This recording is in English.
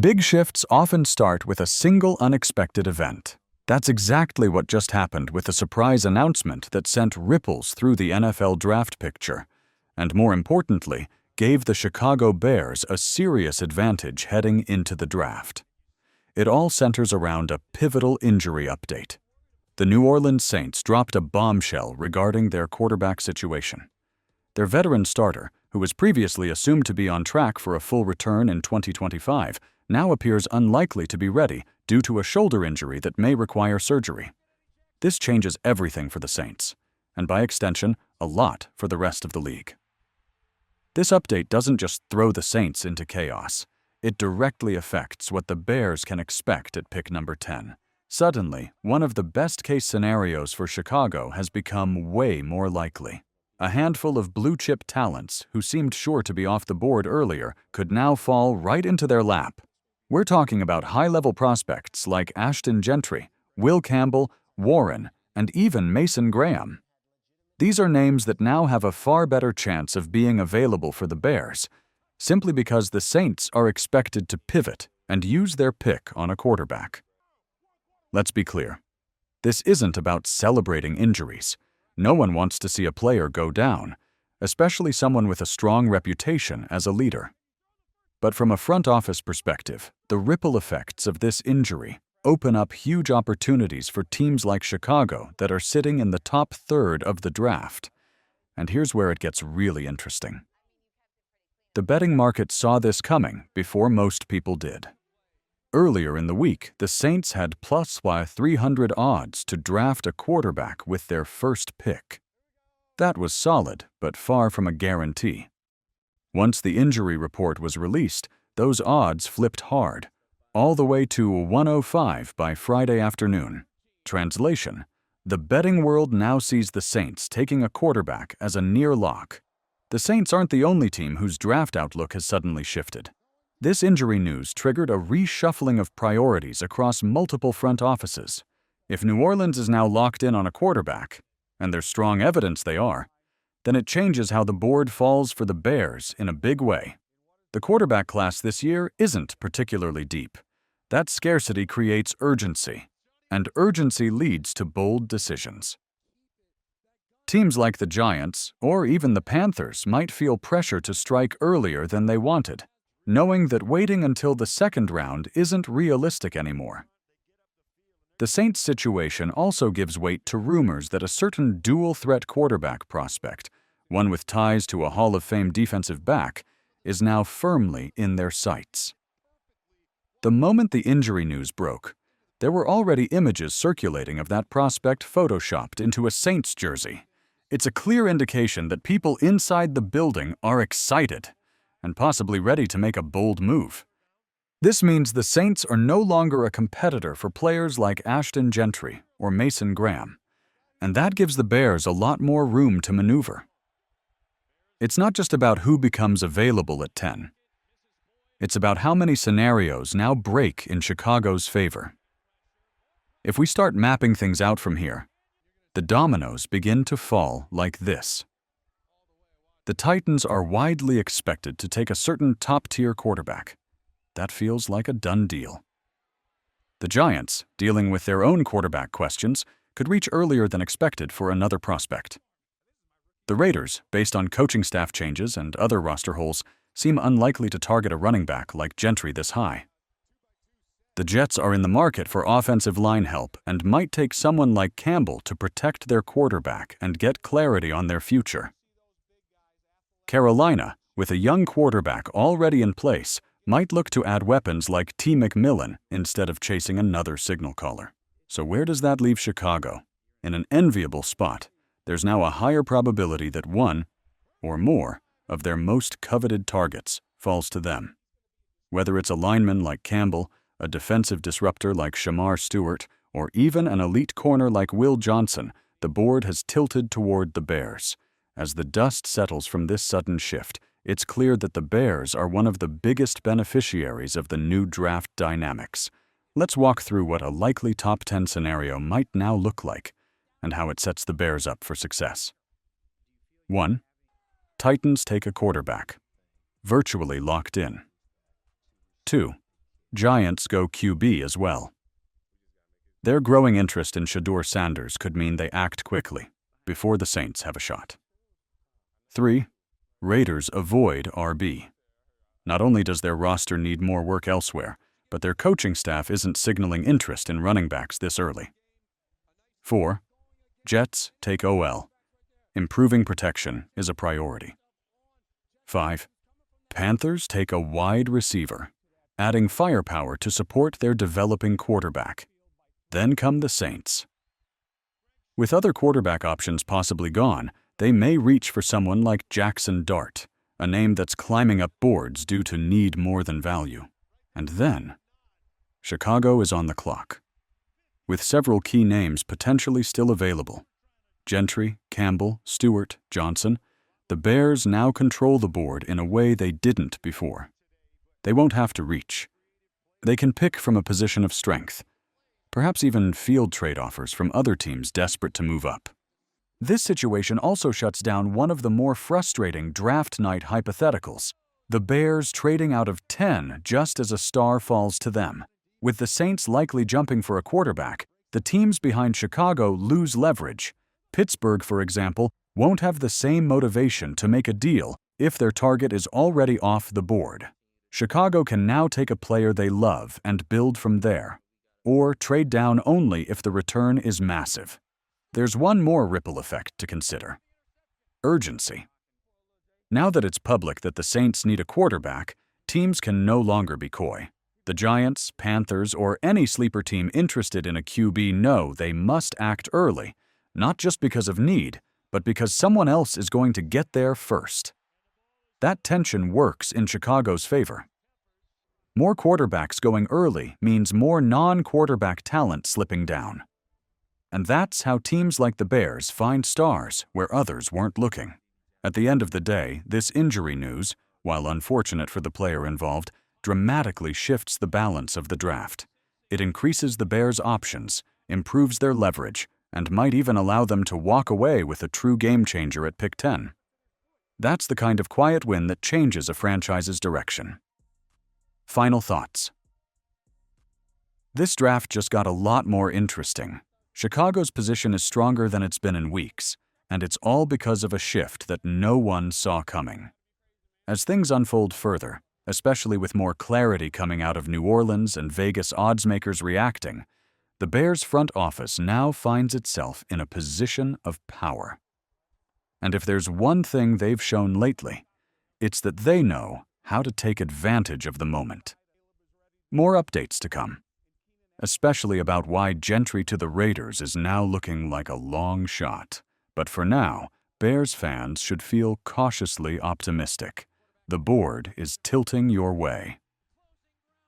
Big shifts often start with a single unexpected event. That's exactly what just happened with the surprise announcement that sent ripples through the NFL draft picture, and more importantly, gave the Chicago Bears a serious advantage heading into the draft. It all centers around a pivotal injury update. The New Orleans Saints dropped a bombshell regarding their quarterback situation. Their veteran starter, who was previously assumed to be on track for a full return in 2025, now appears unlikely to be ready due to a shoulder injury that may require surgery. This changes everything for the Saints, and by extension, a lot for the rest of the league. This update doesn't just throw the Saints into chaos. It directly affects what the Bears can expect at pick number 10. Suddenly, one of the best-case scenarios for Chicago has become way more likely. A handful of blue-chip talents who seemed sure to be off the board earlier could now fall right into their lap. We're talking about high-level prospects like Ashton Gentry, Will Campbell, Warren, and even Mason Graham. These are names that now have a far better chance of being available for the Bears, simply because the Saints are expected to pivot and use their pick on a quarterback. Let's be clear. This isn't about celebrating injuries. No one wants to see a player go down, especially someone with a strong reputation as a leader. But from a front office perspective, the ripple effects of this injury open up huge opportunities for teams like Chicago that are sitting in the top third of the draft. And here's where it gets really interesting. The betting market saw this coming before most people did. Earlier in the week, the Saints had plus 300 odds to draft a quarterback with their first pick. That was solid, but far from a guarantee. Once the injury report was released, those odds flipped hard, all the way to 105 by Friday afternoon. Translation: the betting world now sees the Saints taking a quarterback as a near lock. The Saints aren't the only team whose draft outlook has suddenly shifted. This injury news triggered a reshuffling of priorities across multiple front offices. If New Orleans is now locked in on a quarterback, and there's strong evidence they are, then it changes how the board falls for the Bears in a big way. The quarterback class this year isn't particularly deep. That scarcity creates urgency, and urgency leads to bold decisions. Teams like the Giants, or even the Panthers, might feel pressure to strike earlier than they wanted, knowing that waiting until the second round isn't realistic anymore. The Saints' situation also gives weight to rumors that a certain dual-threat quarterback prospect, one with ties to a Hall of Fame defensive back, is now firmly in their sights. The moment the injury news broke, there were already images circulating of that prospect photoshopped into a Saints jersey. It's a clear indication that people inside the building are excited and possibly ready to make a bold move. This means the Saints are no longer a competitor for players like Ashton Gentry or Mason Graham, and that gives the Bears a lot more room to maneuver. It's not just about who becomes available at 10. It's about how many scenarios now break in Chicago's favor. If we start mapping things out from here, the dominoes begin to fall like this. The Titans are widely expected to take a certain top-tier quarterback. That feels like a done deal. The Giants, dealing with their own quarterback questions, could reach earlier than expected for another prospect. The Raiders, based on coaching staff changes and other roster holes, seem unlikely to target a running back like Gentry this high. The Jets are in the market for offensive line help and might take someone like Campbell to protect their quarterback and get clarity on their future. Carolina, with a young quarterback already in place, might look to add weapons like T. McMillan instead of chasing another signal caller. So where does that leave Chicago? In an enviable spot. There's now a higher probability that one, or more, of their most coveted targets falls to them. Whether it's a lineman like Campbell, a defensive disruptor like Shamar Stewart, or even an elite corner like Will Johnson, the board has tilted toward the Bears. As the dust settles from this sudden shift, it's clear that the Bears are one of the biggest beneficiaries of the new draft dynamics. Let's walk through what a likely top 10 scenario might now look like, and how it sets the Bears up for success. 1. Titans take a quarterback. Virtually locked in. 2. Giants go QB as well. Their growing interest in Shedeur Sanders could mean they act quickly, before the Saints have a shot. 3. Raiders avoid RB. Not only does their roster need more work elsewhere, but their coaching staff isn't signaling interest in running backs this early. 4. Jets take OL. Improving protection is a priority. 5. Panthers take a wide receiver, adding firepower to support their developing quarterback. Then come the Saints. With other quarterback options possibly gone, they may reach for someone like Jackson Dart, a name that's climbing up boards due to need more than value. And then, Chicago is on the clock. With several key names potentially still available, Gentry, Campbell, Stewart, Johnson, the Bears now control the board in a way they didn't before. They won't have to reach. They can pick from a position of strength, perhaps even field trade offers from other teams desperate to move up. This situation also shuts down one of the more frustrating draft night hypotheticals, the Bears trading out of 10 just as a star falls to them. With the Saints likely jumping for a quarterback, the teams behind Chicago lose leverage. Pittsburgh, for example, won't have the same motivation to make a deal if their target is already off the board. Chicago can now take a player they love and build from there, or trade down only if the return is massive. There's one more ripple effect to consider: urgency. Now that it's public that the Saints need a quarterback, teams can no longer be coy. The Giants, Panthers, or any sleeper team interested in a QB know they must act early, not just because of need, but because someone else is going to get there first. That tension works in Chicago's favor. More quarterbacks going early means more non-quarterback talent slipping down. And that's how teams like the Bears find stars where others weren't looking. At the end of the day, this injury news, while unfortunate for the player involved, dramatically shifts the balance of the draft. It increases the Bears' options, improves their leverage, and might even allow them to walk away with a true game-changer at pick 10. That's the kind of quiet win that changes a franchise's direction. Final thoughts. This draft just got a lot more interesting. Chicago's position is stronger than it's been in weeks, and it's all because of a shift that no one saw coming. As things unfold further, especially with more clarity coming out of New Orleans and Vegas oddsmakers reacting, the Bears' front office now finds itself in a position of power. And if there's one thing they've shown lately, it's that they know how to take advantage of the moment. More updates to come, especially about why Gentry to the Raiders is now looking like a long shot. But for now, Bears fans should feel cautiously optimistic. The board is tilting your way.